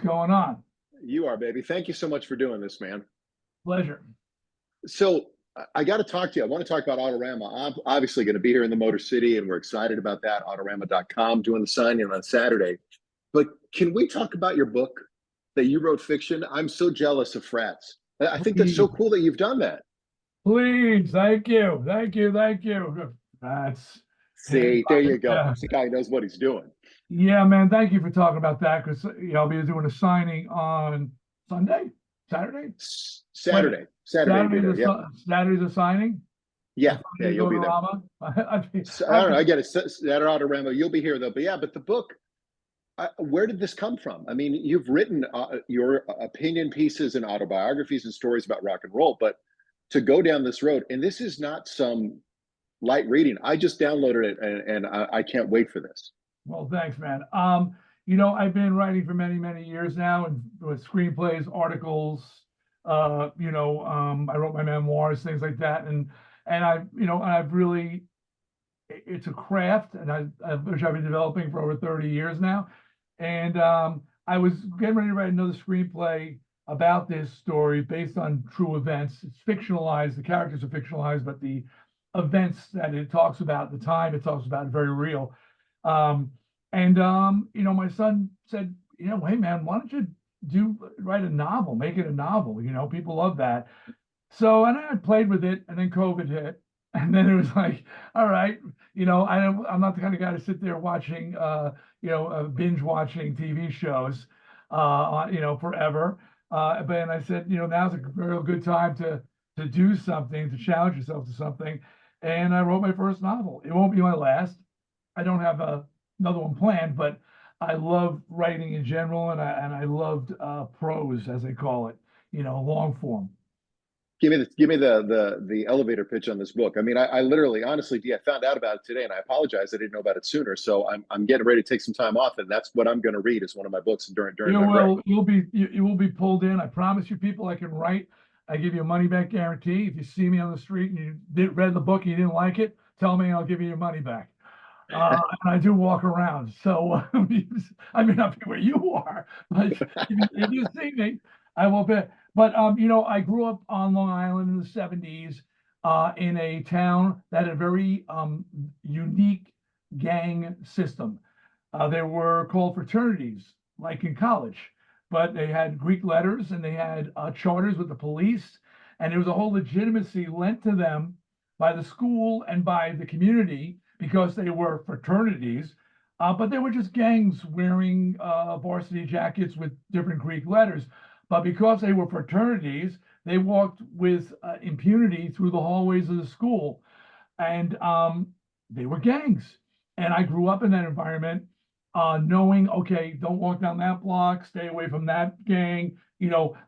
Going on. You are, baby. Thank you so much for doing this, man. Pleasure. So I got to talk to you. I want to talk about Autorama. I'm obviously going to be here in the Motor City, and we're excited about that. Autorama.com doing the signing on Saturday. But can we talk about your book that you wrote fiction? I'm so jealous of Frats. I think that's so Please, cool that you've done that. please, thank you, thank you, thank you. That's See, there you go. yeah, This guy knows what he's doing. yeah, man. Thank you for talking about that because I'll be doing a signing on Sunday, Saturday. Wait a minute, Saturday you'll be there. Yep. Saturday's a signing. The Yeah, signing is you'll be there. Autorama. I don't know. I get it. Saturday Autorama. You'll be here though. But yeah, but the book. Where did this come from? I mean, you've written your opinion pieces and autobiographies and stories about rock and roll, but to go down this road, and this is not some light reading. I just downloaded it, and I can't wait for this. Well, thanks, man. I've been writing for many, many years now, and with screenplays, articles. I wrote my memoirs, things like that, and I've really, it's a craft, and which I've been developing for over 30 years now. And I was getting ready to write another screenplay about this story based on true events. It's fictionalized, the characters are fictionalized, but the events that it talks about, the time it talks about, are very real. My son said, hey man, why don't you write a novel, make it a novel? People love that. So, and I played with it, and then COVID hit, and then it was like, all right, I'm not the kind of guy to sit there watching, binge watching TV shows, forever. But then I said, now's a real good time to do something, to challenge yourself to something. And I wrote my first novel. It won't be my last. I don't have another one planned, but I love writing in general, and I loved prose, as they call it, long form. Give me the elevator pitch on this book. I mean, I literally, honestly, Dee, I found out about it today, and I apologize I didn't know about it sooner. So I'm getting ready to take some time off, and that's what I'm going to read as one of my books during my break. You will be pulled in. I promise you, people. I can write. I give you a money back guarantee. If you see me on the street and you read the book and you didn't like it, tell me and I'll give you your money back. And I do walk around, so I may not be where you are, but if you see me, I will be. But I grew up on Long Island in the 70s, in a town that had a very unique gang system. They were called fraternities, like in college, but they had Greek letters and they had charters with the police, and there was a whole legitimacy lent to them by the school and by the community because they were fraternities, but they were just gangs wearing varsity jackets with different Greek letters. But because they were fraternities, they walked with impunity through the hallways of the school, and they were gangs. And I grew up in that environment, knowing, okay, don't walk down that block, stay away from that gang.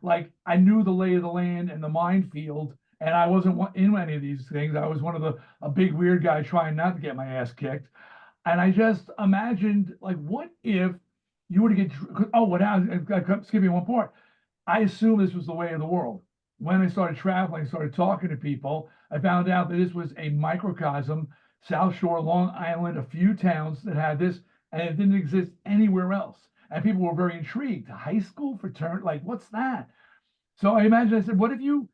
Like I knew the lay of the land and the minefield, and I wasn't in any of these things. I was one of a big weird guy trying not to get my ass kicked. And I just imagined, like, what if you were to get, oh, what happened? I'm skipping one part. I assumed this was the way of the world. When I started traveling, started talking to people, I found out that this was a microcosm, South Shore, Long Island, a few towns that had this, and it didn't exist anywhere else. And people were very intrigued. High school fraternity, like, what's that? So I imagined, I said, what if you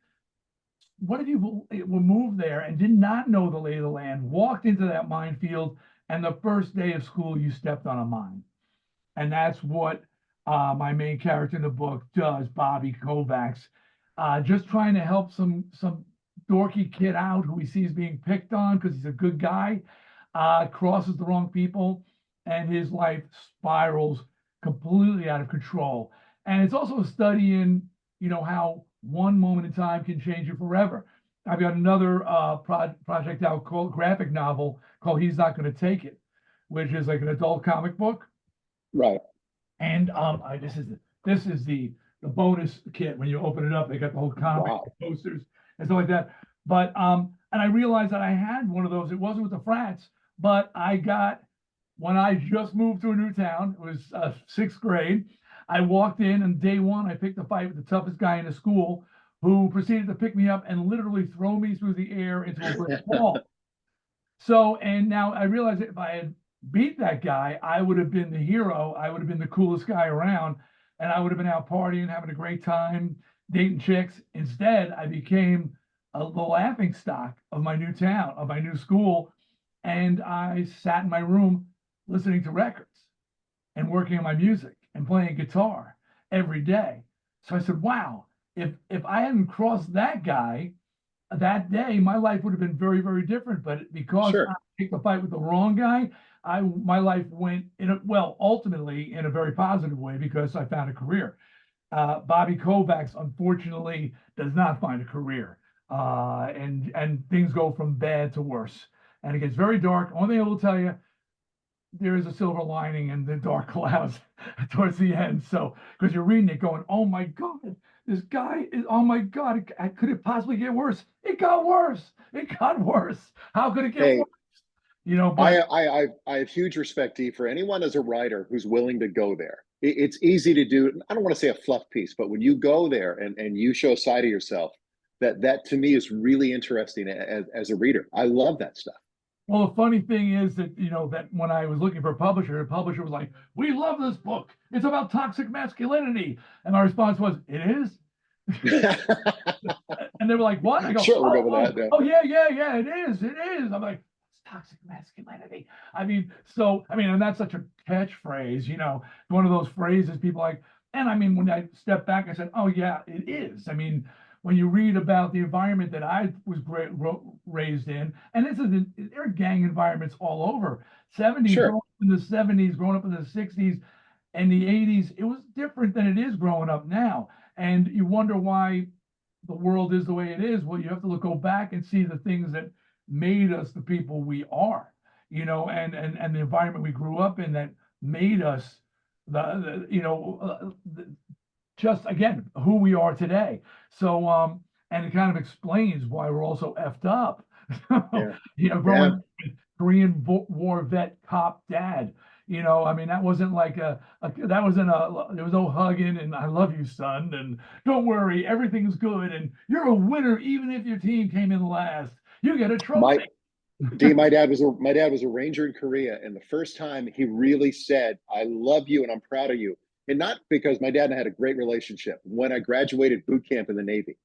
were moved there and did not know the lay of the land, walked into that minefield, and the first day of school you stepped on a mine? And that's what my main character in the book does, Bobby Kovacs, just trying to help some dorky kid out who he sees being picked on because he's a good guy, crosses the wrong people, and his life spirals completely out of control. And it's also a study in, how one moment in time can change you forever. I've got another project out called graphic novel called He's Not Going to Take It, which is like an adult comic book. Right. And this is the bonus kit. When you open it up, they got the whole comic posters and stuff like that. But and I realized that I had one of those. It wasn't with the Frats, but I got, when I just moved to a new town. It was sixth grade. I walked in, and day one I picked a fight with the toughest guy in the school, who proceeded to pick me up and literally throw me through the air into a brick wall. So, and now I realize that if I had beat that guy, I would have been the hero. I would have been the coolest guy around. and I would have been out partying, having a great time, dating chicks. Instead, I became the laughing stock of my new town, of my new school. And I sat in my room listening to records and working on my music and playing guitar every day. So I said, wow, if I hadn't crossed that guy that day, my life would have been very, very different. But because I Sure. picked the fight with the wrong guy, my life went in a, well, ultimately in a very positive way because I found a career. Bobby Kovacs, unfortunately, does not find a career, and things go from bad to worse, and it gets very dark. Only thing I will tell you, there is a silver lining in the dark clouds towards the end. So, because you're reading it, going, "Oh my God, this guy is, oh my God, could it possibly get worse? It got worse. It got worse. How could it get Hey, worse?" But I have huge respect, Dee, for anyone as a writer who's willing to go there. It's easy to do. I don't want to say a fluff piece, but when you go there and you show a side of yourself, that to me is really interesting as a reader. I love that stuff. well, the funny thing is that that when I was looking for a publisher, the publisher was like, "We love this book. It's about toxic masculinity," and my response was, "It is." And they were like, "What?" I go, Sure, we'll go "Oh, with oh, that. Yeah. oh, yeah, yeah, yeah, it is, it is." I'm like, "It's toxic masculinity." I mean, so I mean, and that's such a catchphrase, one of those phrases people like. And I mean, when I stepped back, I said, "Oh yeah, it is." I mean, when you read about the environment that I was raised in, and there are gang environments all over. 70s, growing Sure. up in the 70s, growing up in the 60s, and the 80s, it was different than it is growing up now. And you wonder why the world is the way it is. Well, you have to go back and see the things that made us the people we are, and the environment we grew up in that made us just again who we are today. So and it kind of explains why we're also effed up. Yeah. Growing Yeah. up with Korean War vet cop dad. I mean, that wasn't like that wasn't there was no hugging and "I love you, son," and "don't worry, everything's good," and "you're a winner even if your team came in last. You get a My trophy." Dee, my dad was a ranger in Korea, and the first time he really said, "I love you and I'm proud of you," and not because my dad and I had a great relationship. When I graduated boot camp in the Navy,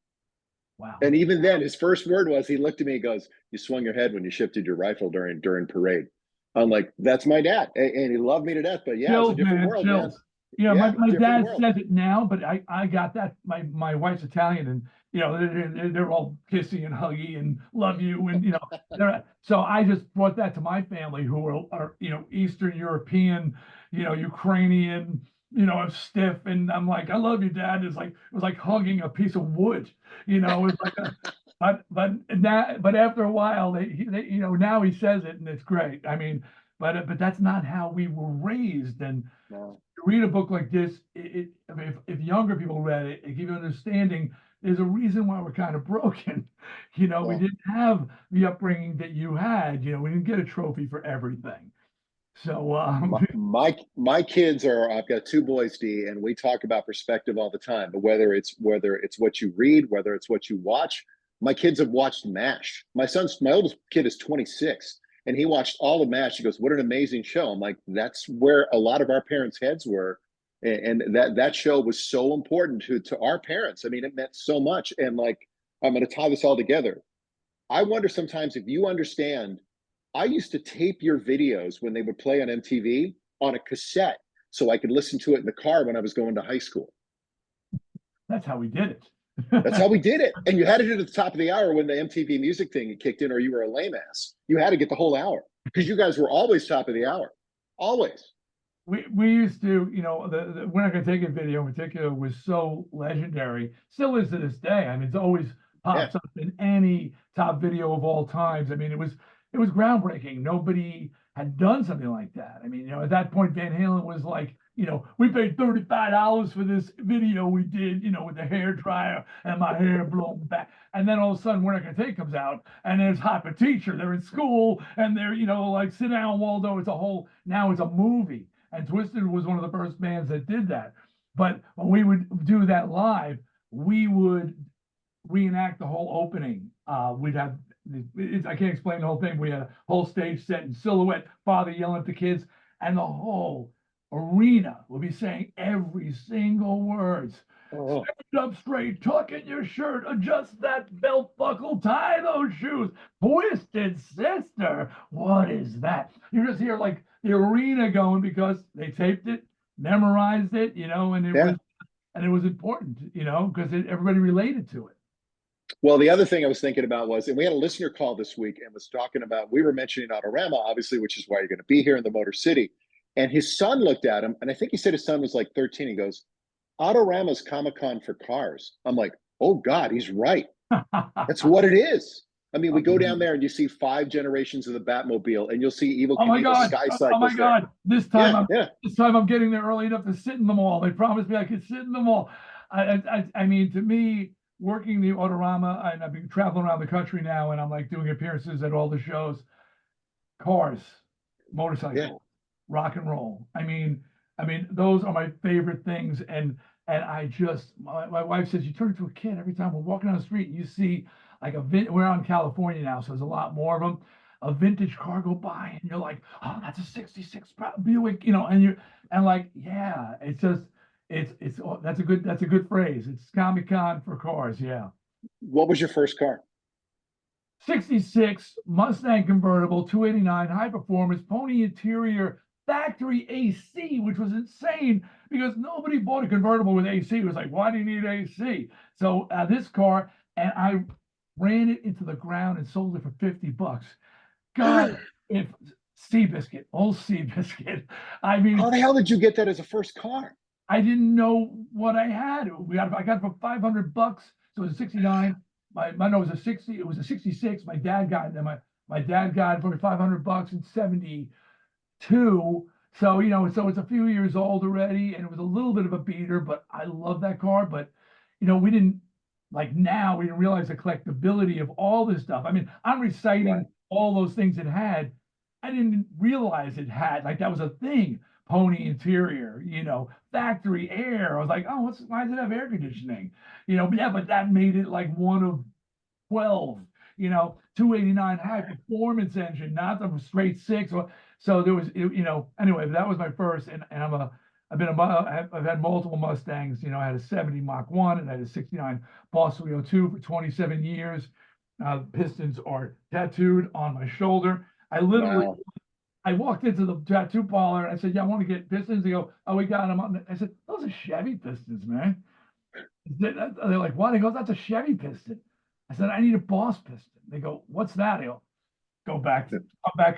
Wow. and even then, his first word was, he looked at me and goes, "You swung your head when you shifted your rifle during parade." I'm like, "That's my dad," and he loved me to death. But yeah, it was a Chills, different man, world, man. chills. My, Yeah, my different dad world. says it now, but I got that. My wife's Italian, and they're all kissy and huggy and love you, and so I just brought that to my family, who are Eastern European, Ukrainian, stiff, and I'm like, "I love you, Dad." It was like hugging a piece of wood, it's like a. But after a while, now he says it, and it's great. I mean, but that's not how we were raised. And No. to read a book like this, if younger people read it, it gives you understanding. There's a reason why we're kind of broken. We Well, didn't have the upbringing that you had. We didn't get a trophy for everything. So my kids are. I've got two boys, D, and we talk about perspective all the time. But whether it's what you read, whether it's what you watch, my kids have watched MASH. My oldest kid is 26, and he watched all of MASH. He goes, "What an amazing show!" I'm like, "That's where a lot of our parents' heads were." And that show was so important to our parents. I mean, it meant so much. And like, I'm going to tie this all together. I wonder sometimes if you understand. I used to tape your videos when they would play on MTV on a cassette so I could listen to it in the car when I was going to high school. that's how we did That's it. how we did it. And you had to do it at the top of the hour when the MTV music thing kicked in, or you were a lame ass. You had to get the whole hour because you guys were always top of the hour. Always. We used to, the We're Not Gonna Take It video in particular was so legendary, still is to this day. I mean, it's always Yeah. pops up in any top video of all times. I mean, it was groundbreaking. Nobody had done something like that. I mean, at that point, Van Halen was like, we paid $35 for this video we did, with the hair dryer and my hair blown back. And then all of a sudden, We're Not Gonna Take It comes out, and there's Hot a Teacher. They're in school, and they're, like, sit down, Waldo. Now it's a movie. And Twisted was one of the first bands that did that. But when we would do that live, we would reenact the whole opening. We'd have, I can't explain the whole thing. We had a whole stage set in silhouette, father yelling at the kids, and the whole arena will be saying every single words. Oh, Stand up straight, tuck in your shirt, adjust that belt buckle, tie those shoes. Twisted sister, what is that? You just hear like the arena going because they taped it, memorized it, and yeah. it was important, because everybody related to it. Well, the other thing I was thinking about was, and we had a listener call this week and was talking about, we were mentioning Autorama, obviously, which is why you're going to be here in the Motor City. And his son looked at him, and I think he said his son was like 13. He goes, Autorama's Comic-Con for cars. I'm like, oh God, he's right. That's what it is. I mean, we go down there and you see 5 generations of the Batmobile, and you'll see Evo Oh my Knievel's God! Sky Oh my Cycles there. God! Yeah, yeah. This time I'm getting there early enough to sit in them all. They promised me I could sit in them all. I mean, to me, working the Autorama, and I've been traveling around the country now, and I'm like doing appearances at all the shows. Cars, Yeah. motorcycles, rock and roll. I mean, those are my favorite things. And I just, my wife says, you turn into a kid every time we're walking down the street and you see like we're out in California now, so there's a lot more of them. A vintage car go by and you're like, oh, that's a 66 Buick, and like, yeah, it's just, that's a good phrase. It's Comic-Con for cars. Yeah. What was your first car? 66 Mustang convertible, 289, high performance, pony interior, factory AC, which was insane because nobody bought a convertible with AC. It was like, why do you need AC? So this car, and I ran it into the ground and sold it for $50. God, if Seabiscuit, old Seabiscuit. I How mean, the hell did you get that as a first car? I didn't know what I had. I got it for $500. So it was a 69. My no, it was a 60. It was a 66. My dad got it. And my dad got it for $500 in 72. So, so it's a few years old already, and it was a little bit of a beater, but I love that car. But, we didn't we didn't realize the collectability of all this stuff. I mean, I'm reciting Right. all those things it had. I didn't realize it had that was a thing. Pony interior, factory air. I was like, oh, why does it have air conditioning? But yeah, but that made it like one of 12, 289 high performance engine, not the straight six. So there was, anyway, that was my first. And I've had multiple Mustangs. I had a 70 Mach 1 and I had a 69 Boss 302 for 27 years. Pistons are tattooed on my shoulder. Wow. I walked into the tattoo parlor and I said, yeah, I want to get pistons. They go, oh, we got them. I said, those are Chevy pistons, man. They're like, what? He goes, that's a Chevy piston. I said, I need a Boss piston. They go, what's that? Come back a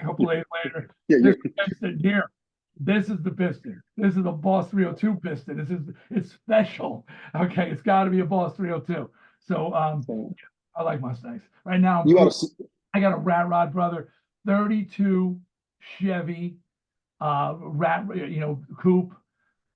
couple days later. Yeah, This piston here. This is the piston. This is the Boss 302 piston. It's special. Okay, it's got to be a Boss 302. So I like Mustangs. Right now, you ought to. I got a Rat Rod brother, 32 Chevy, coupe,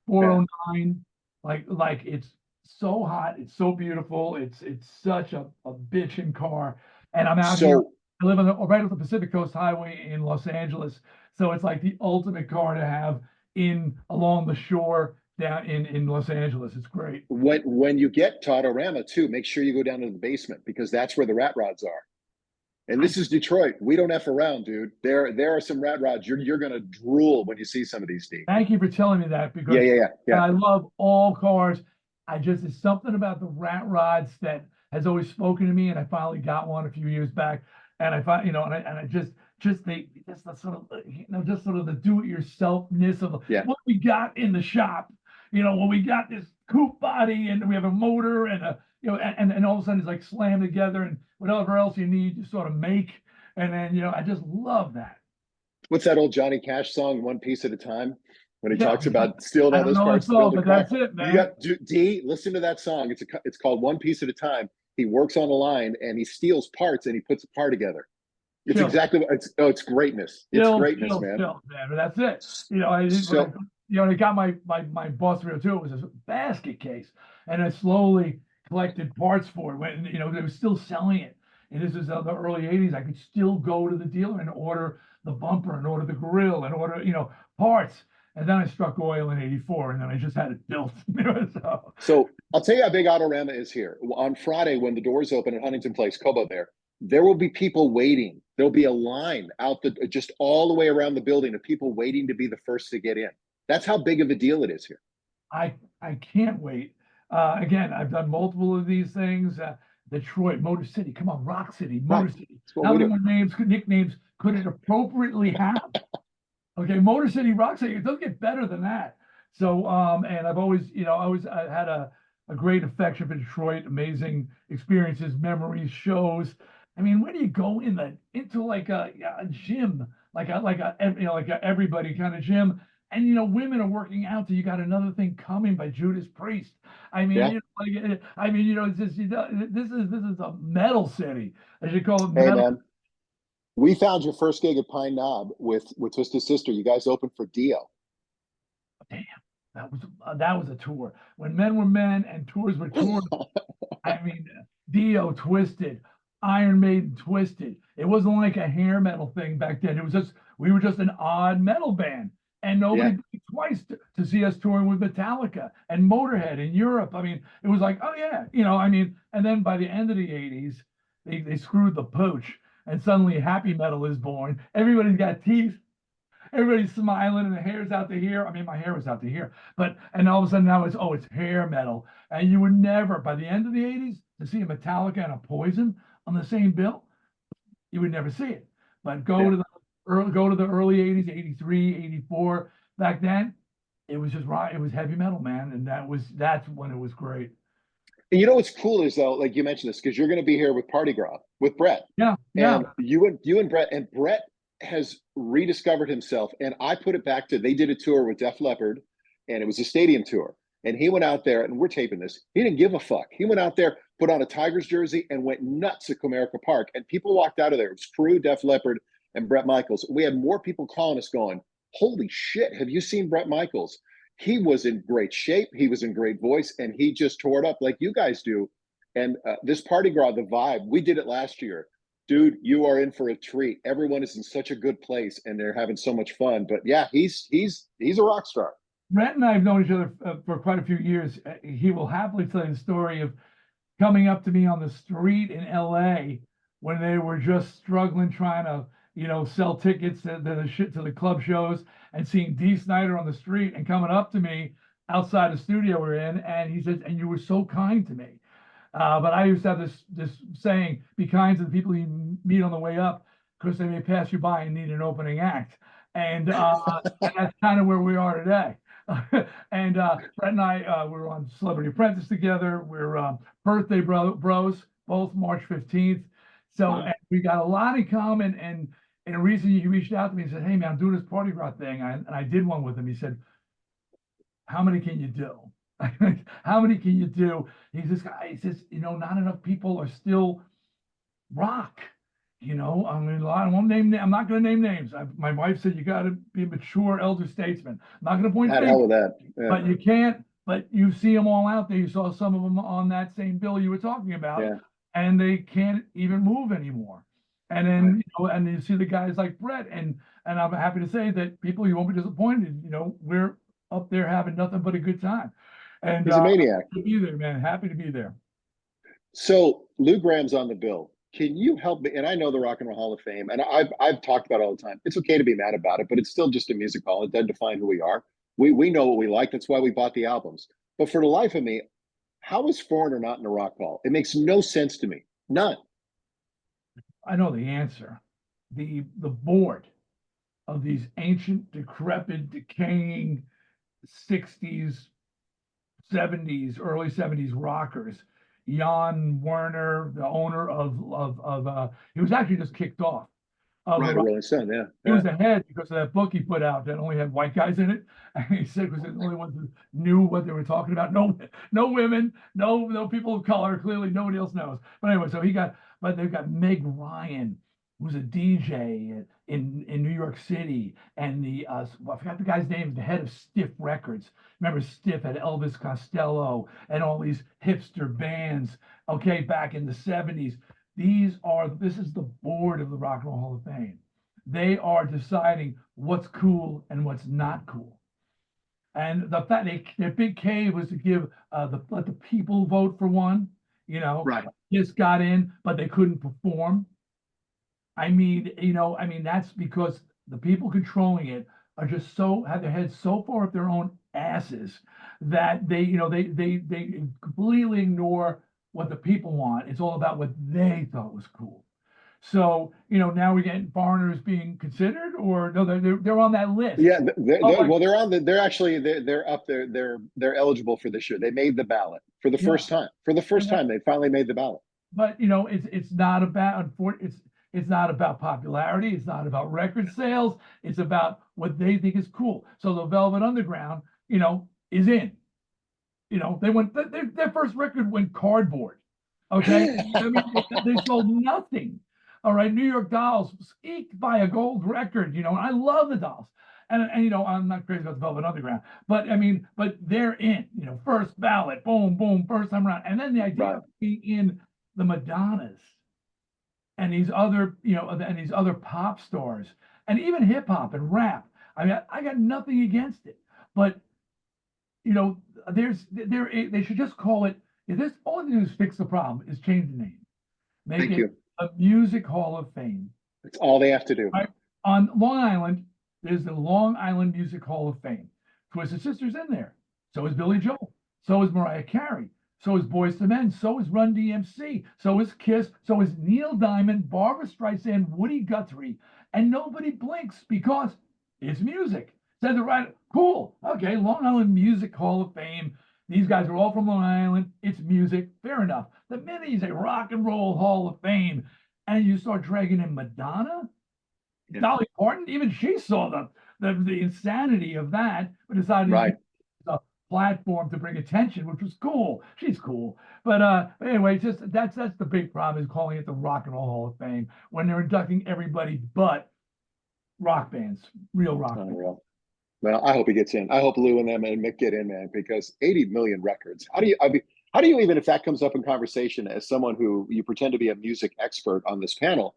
Yeah. 409. Like it's so hot, it's so beautiful, it's such a bitchin' car. And I'm out here. So I live right off the Pacific Coast Highway in Los Angeles, so it's like the ultimate car to have in along the shore down in Los Angeles. It's great. when you get to Autorama too, make sure you go down to the basement because that's where the rat rods are. And this is Detroit. We don't F around, dude. There are some rat rods. You're gonna drool when you see some of these, Steve. Thank you for telling me that Yeah, because yeah, yeah, yeah. I love all cars. It's something about the rat rods that has always spoken to me, and I finally got one a few years back. And I find, and I just the sort of, just sort of the do-it-yourselfness of Yeah. what we got in the shop. When we got this coupe body and we have a motor and and all of a sudden it's like slammed together and whatever else you need, you sort of make. And then, I just love that. What's that old Johnny Cash song, One Piece at a Time? When he Yeah, talks about stealing I all don't those know parts it's to build all, a but car. that's it, You man. got D, listen to that song. It's called One Piece at a Time. He works on a line and he steals parts and he puts a car together. It's Chill. exactly what it's greatness. It's greatness, man. Man. But that's it. So I got my Boss 302. It was a basket case, and I slowly collected parts for it. When they were still selling it, and this is the early '80s. I could still go to the dealer and order the bumper and order the grill and order parts. And then I struck oil in '84, and then I just had it built. So I'll tell you how big Autorama is here. On Friday, when the doors open at Huntington Place, Cobo there will be people waiting. There'll be a line out just all the way around the building of people waiting to be the first to get in. That's how big of a deal it is here. I can't wait. Again, I've done multiple of these things. Detroit, Motor City, come on, Rock City, Right. Motor City. That's what How we many do. more nicknames could it appropriately have? Okay, Motor City, Rock City, it doesn't get better than that. So, and I've always, I had a great affection for Detroit, amazing experiences, memories, shows. I mean, where do you go into like a gym, like a everybody kind of gym? And women are working out. So you got another thing coming by Judas Priest. I mean, Yeah. it's just this is a metal city. I should call it Hey, metal. man, we found your first gig at Pine Knob with Twisted Sister. You guys opened for Dio. Damn, that was a tour. When men were men and tours were tours. I mean, Dio Twisted, Iron Maiden Twisted. It wasn't like a hair metal thing back then. It was just we were just an odd metal band, and nobody Yeah. blinked twice to see us touring with Metallica and Motorhead in Europe. I mean, it was like, oh yeah, I mean, and then by the end of the '80s, they screwed the pooch, and suddenly happy metal is born. Everybody's got teeth. Everybody's smiling and the hair's out to here. I mean, my hair was out to here, and all of a sudden now it's hair metal. And you would never, by the end of the '80s, to see a Metallica and a Poison on the same bill, you would never see it. But Yeah. go to the early '80s, '83, '84. Back then, it was just right. It was heavy metal, man, and that's when it was great. And you know what's cool is though, like you mentioned this, because you're going to be here with Party Gras with Brett, Yeah, yeah. and you and Brett, and Brett has rediscovered himself. And I put it back to they did a tour with Def Leppard, and it was a stadium tour. And he went out there, and we're taping this. He didn't give a fuck. He went out there, put on a Tigers jersey, and went nuts at Comerica Park. And people walked out of there. It was Crew, Def Leppard, and Brett Michaels. We had more people calling us, going, "Holy shit! Have you seen Brett Michaels? He was in great shape. He was in great voice, and he just tore it up like you guys do." And this Party Gras, the vibe, we did it last year. Dude, you are in for a treat. Everyone is in such a good place, and they're having so much fun. But yeah, he's a rock star. Brett and I have known each other for quite a few years. He will happily tell you the story of coming up to me on the street in LA when they were just struggling trying to, sell tickets to the club shows, and seeing Dee Snider on the street and coming up to me outside the studio we're in. And he says, and you were so kind to me. But I used to have this saying, be kind to the people you meet on the way up, because they may pass you by and need an opening act. And that's kind of where we are today. And Brett and I, we're on Celebrity Apprentice together. We're birthday bros, both March 15th. So Wow. and we got a lot in common. And the reason he reached out to me and said, hey, man, I'm doing this Party Gras thing. And I did one with him. He said, how many can you do? How many can you do? He's this guy. He says, not enough people are still rock. I mean, I won't name. I'm not going to name names. My wife said you got to be a mature elder statesman. I'm not going to point Had fingers, hell with that. Yeah. but you can't. But you see them all out there. You saw some of them on that same bill you were talking about, Yeah. and they can't even move anymore. And then and you see the guys like Brett, and I'm happy to say that people, you won't be disappointed. We're up there having nothing but a good time. And He's a maniac. happy to be there, man. Happy to be there. So Lou Graham's on the bill. Can you help me? And I know the Rock and Roll Hall of Fame, and I've talked about it all the time. It's okay to be mad about it, but it's still just a music hall. It doesn't define who we are. We know what we like. That's why we bought the albums. But for the life of me, how is Foreigner not in a rock hall? It makes no sense to me. None. I know the answer. The board of these ancient, decrepit, decaying 60s, 70s, early 70s rockers. Jan Werner, the owner he was actually just kicked off. Right, a Rolling Stone, yeah. He was the head because of that book he put out that only had white guys in it. And he said it was the only ones who knew what they were talking about. No women, no people of color. Clearly, nobody else knows. But anyway, but they've got Meg Ryan, who's a DJ in New York City, and I forgot the guy's name, the head of Stiff Records. Remember, Stiff had Elvis Costello and all these hipster bands. Okay, back in the '70s. This is the board of the Rock and Roll Hall of Fame. They are deciding what's cool and what's not cool. And the fact their big cave was to let the people vote for one, Right. Just got in, but they couldn't perform. I mean, that's because the people controlling it are just so, have their heads so far up their own asses that they completely ignore what the people want. It's all about what they thought was cool. So, now we're getting foreigners being considered, or no, they're on that list. Yeah, Oh, like, well, they're on the. They're actually they're up there. They're eligible for this year. They made the ballot for the yeah. first time. For the first time, they finally made the ballot. But it's not about it's not about popularity. It's not about record sales. It's about what they think is cool. So the Velvet Underground, is in. They went their first record went cardboard. Okay, I mean they sold nothing. All right, New York Dolls eked by a gold record. And I love the Dolls. And I'm not crazy about the Velvet Underground, but I mean, but they're in. First ballot, boom, boom, first time around, and then the idea Right. of being in the Madonnas and these other, and these other pop stars, and even hip hop and rap. I mean, I got nothing against it, but they should just call it. If this all they do is fix the problem, is change the name, make Thank it you. a Music Hall of Fame. That's all they have to do. Right? On Long Island, there's the Long Island Music Hall of Fame. Twisted Sister's in there. So is Billy Joel. So is Mariah Carey. So is Boyz II Men. So is Run DMC. So is Kiss. So is Neil Diamond, Barbra Streisand, Woody Guthrie. And nobody blinks because it's music. Says it right. Cool. Okay, Long Island Music Hall of Fame. These guys are all from Long Island. It's music. Fair enough. The minute you say Rock and Roll Hall of Fame and you start dragging in Madonna, Yeah. Dolly Parton, even she saw the insanity of that, but decided to use a platform to bring attention, which was cool. She's cool. But anyway, just that's the big problem, is calling it the Rock and Roll Hall of Fame when they're inducting everybody but rock bands, real rock bands. Unreal. Well, I hope he gets in. I hope Lou and them and Mick get in, man, because 80 million records. How do you even, if that comes up in conversation as someone who you pretend to be a music expert on this panel,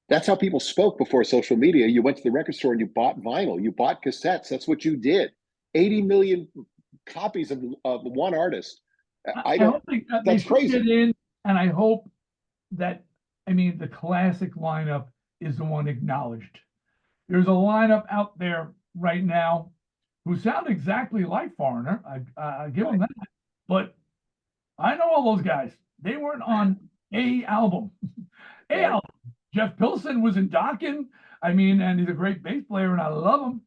that's how people spoke before social media. You went to the record store and you bought vinyl, you bought cassettes. That's what you did. 80 million copies of one artist. I hope that's crazy. Get in, and I hope that, the classic lineup is the one acknowledged. There's a lineup out there right now who sound exactly like Foreigner. I give them that, but I know all those guys. They weren't on a album. Album. Jeff Pilson was in Dokken. And he's a great bass player, and I love him.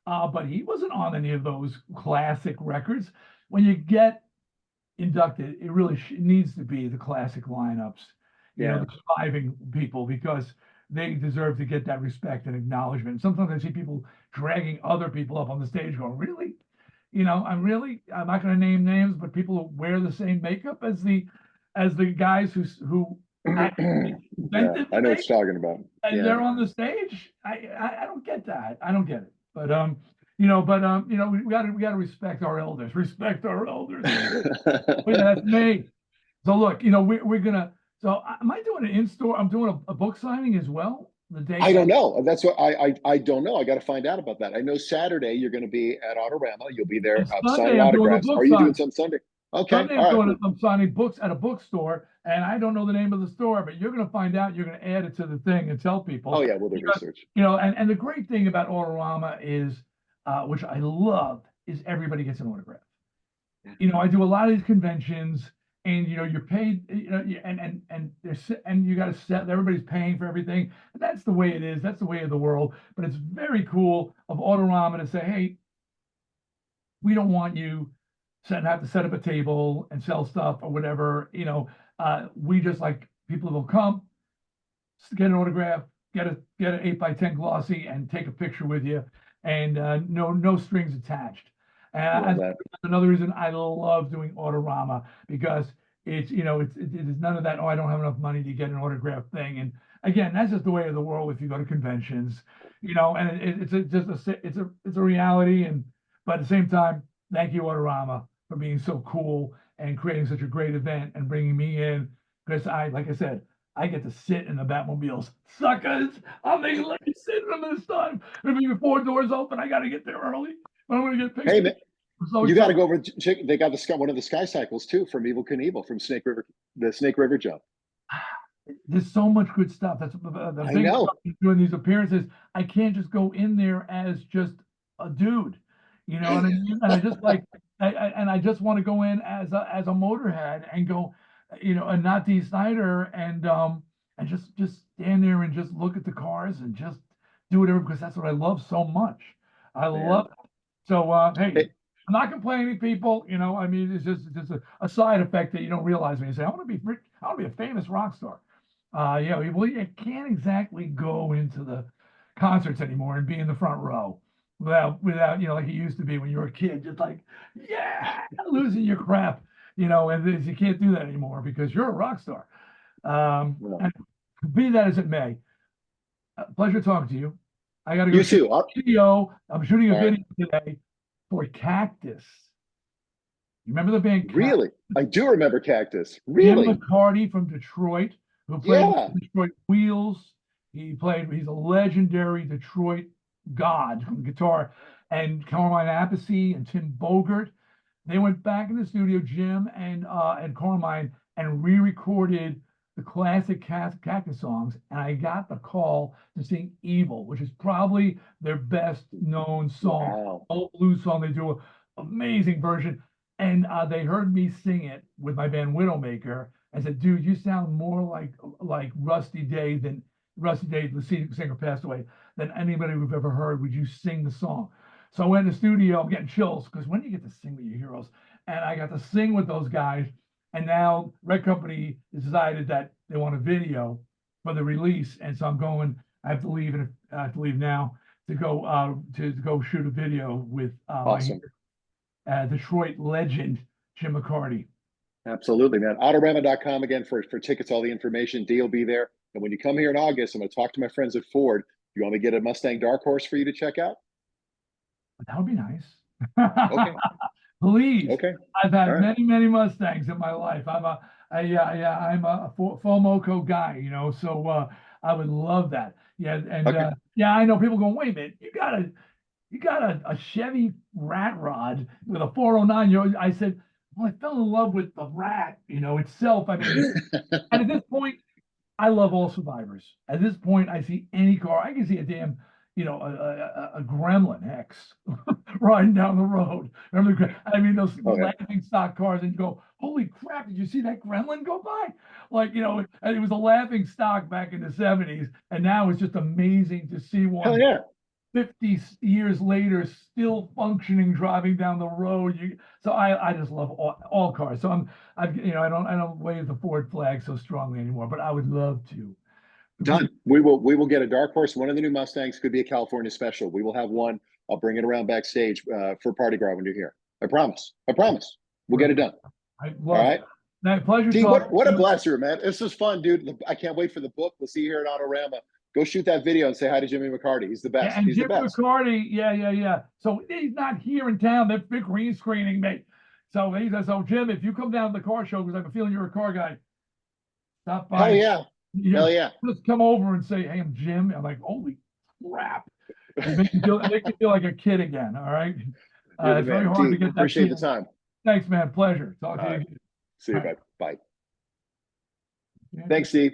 But he wasn't on any of those classic records. When you get inducted, it really needs to be the classic lineups. The surviving people, because they deserve to get that respect and acknowledgement. Sometimes I see people dragging other people up on the stage going, really? I'm not going to name names, but people who wear the same makeup as the guys who I know what you're talking about. And they're on the stage. I don't get that. I don't get it. But we gotta respect our elders. Respect our elders. That's me. So look, we're gonna. So am I doing an in-store? I'm doing a book signing as well. The day. I don't know. That's what I don't know. I got to find out about that. I know Saturday you're going to be at Autorama. You'll be there signing autographs. Are you doing some Sunday? Okay. Sunday I'm signing books at a bookstore, and I don't know the name of the store, but you're going to find out. You're going to add it to the thing and tell people. Oh yeah, we'll do research. And the great thing about Autorama is, which I love, is everybody gets an autograph. I do a lot of these conventions, and you're paid, and you got to set. Everybody's paying for everything, and that's the way it is. That's the way of the world. But it's very cool of Autorama to say, hey, we don't want you have to set up a table and sell stuff or whatever. We just like people who will come, get an autograph, get an 8x10 glossy, and take a picture with you, and no strings attached. And that's another reason I love doing Autorama, because it's none of that. Oh, I don't have enough money to get an autograph thing. And again, that's just the way of the world if you go to conventions, and it's a reality. But at the same time, thank you, Autorama, for being so cool and creating such a great event and bringing me in, because like I said, I get to sit in the Batmobiles. Suckers! I'm making let me sit in them this time. It'll be before doors open. I got to get there early. I'm going to get paid. Hey, man, you got to go over. They got one of the Sky Cycles too from Evel Knievel from the Snake River Jump. There's so much good stuff. That's the big stuff doing these appearances. I can't just go in there as just a dude, you know what I mean? And I just like, and I just want to go in as a motorhead and go, and not Dee Snider and just stand there and just look at the cars and just do whatever because that's what I love so much. I Man. love it. So hey, Hey, I'm not complaining, people. I mean, it's just a side effect that you don't realize when you say, I want to be rich, I want to be a famous rock star. Well, you can't exactly go into the concerts anymore and be in the front row without like it used to be when you were a kid, just like, yeah, losing your crap, and you can't do that anymore because you're a rock star. well, And be that as it may, pleasure talking to you. I got to go you shoot too. a video. I'm shooting a All right. video today for Cactus. You remember the band Cactus? Really? I do remember Cactus. Jim Really? McCarty from Detroit, who played with Yeah. the Detroit Wheels. He's a legendary Detroit god on guitar. And Carmine Appice and Tim Bogert. They went back in the studio, Jim and Carmine, and re-recorded the classic Cactus songs. And I got the call to sing Evil, which is probably their best known song. Wow. Old blues song. They do an amazing version. And they heard me sing it with my band Widowmaker and said, dude, you sound more like Rusty Day, the singer passed away, than anybody we've ever heard. Would you sing the song? So I went in the studio, I'm getting chills because when do you get to sing with your heroes? And I got to sing with those guys. And now Red Company decided that they want a video for the release. And so I have to leave, and I have to leave now to go shoot a video with my Awesome. Detroit legend, Jim McCarty. Absolutely, man. Autorama.com again for tickets, all the information. Dee will be there. And when you come here in August, I'm going to talk to my friends at Ford. You want me to get a Mustang Dark Horse for you to check out? That would be nice. Okay. Please. Okay. I've All had right. many, many Mustangs in my life. I'm a Fomoco guy, so I would love that. Yeah, and Okay. yeah, I know people going, wait a minute, you got a Chevy Rat Rod with a 409. I said, well, I fell in love with the Rat, itself. I mean, and at this point, I love all survivors. At this point, I see any car. I can see a damn, a Gremlin X riding down the road. I mean, those Okay. laughing stock cars, and you go, "Holy crap! Did you see that Gremlin go by?" Like, and it was a laughing stock back in the '70s, and now it's just amazing to see Hell one yeah. 50 years later still functioning driving down the road. So I just love all cars. So I don't wave the Ford flag so strongly anymore, but I would love to. Done. We will get a Dark Horse. One of the new Mustangs could be a California special. We will have one. I'll bring it around backstage for Party Gras when you're here. I promise. I promise. We'll get it done. I All love right. it. Now, pleasure Dee, talking what to a you. blessing, man. This was fun, dude. I can't wait for the book. We'll see you here at Autorama. Go shoot that video and say hi to Jimmy McCarty. He's the best. And He's the Jim best. McCarty, yeah. So he's not here in town. They're big green screening me. So he says, "So Jim, if you come down to the car show, because I have a feeling you're a car guy, stop by. Hell yeah. Hell yeah. Just come over and say, hey, I'm Jim." I'm like, holy crap. It makes me feel like a kid again. All right. You're the It's very man. hard Dee, to get that appreciate the feeling. time. Thanks, man. Pleasure. Talk to All you right. again. See you, All right. bud. Bye. Yeah, Thanks, Steve.